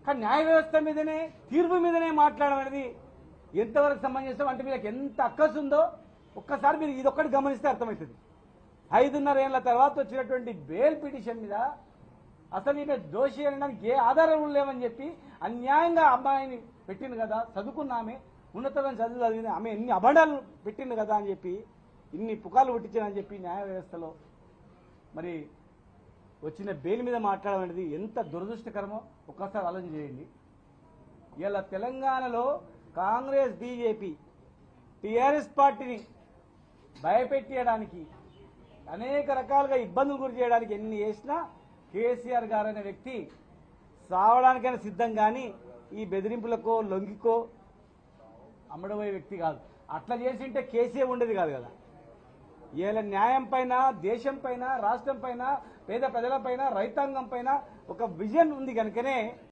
కానీ న్యాయ వ్యవస్థ మీదనే తీర్పు మీదనే మాట్లాడడం అనేది ఎంతవరకు సమంజసం అంటే వీళ్ళకి ఎంత అక్కసు ఉందో ఒక్కసారి మీరు ఇదొక్కటి గమనిస్తే అర్థమవుతుంది. 5.5 ఏళ్ల తర్వాత వచ్చినటువంటి బెయిల్ పిటిషన్ మీద అసలు ఈమె దోషి అనడానికి ఏ ఆధారం లేవని చెప్పి అన్యాయంగా అమ్మాయిని పెట్టింది కదా, చదువుకున్న ఆమె ఉన్నతమైన చదువు చదివింది ఆమె ఎన్ని అబండాలు పెట్టింది కదా అని చెప్పి ఇన్ని పుకార్లు పుట్టించానని చెప్పి న్యాయ వ్యవస్థలో మరి వచ్చిన బెయిల్ మీద మాట్లాడడం అనేది ఎంత దురదృష్టకరమో ఒక్కసారి ఆలోచన చేయండి. ఇలా తెలంగాణలో కాంగ్రెస్ బీజేపీ టీఆర్ఎస్ పార్టీని భయపెట్టేయడానికి అనేక రకాలుగా ఇబ్బందులు గురి చేయడానికి ఎన్ని చేసినా కేసీఆర్ గారు అనే వ్యక్తి సావడానికైనా సిద్ధం కానీ ఈ బెదిరింపులకో లొంగికో అమ్మడబోయే వ్యక్తి కాదు. అట్లా చేసింటే కేసీఆర్ ఉండేది కాదు కదా. ఇలా న్యాయం పైన, దేశం పైన, రాష్ట్రం పైన, పేద ప్రజల పైన, రైతాంగం పైన ఒక విజన్ ఉంది కనుకనే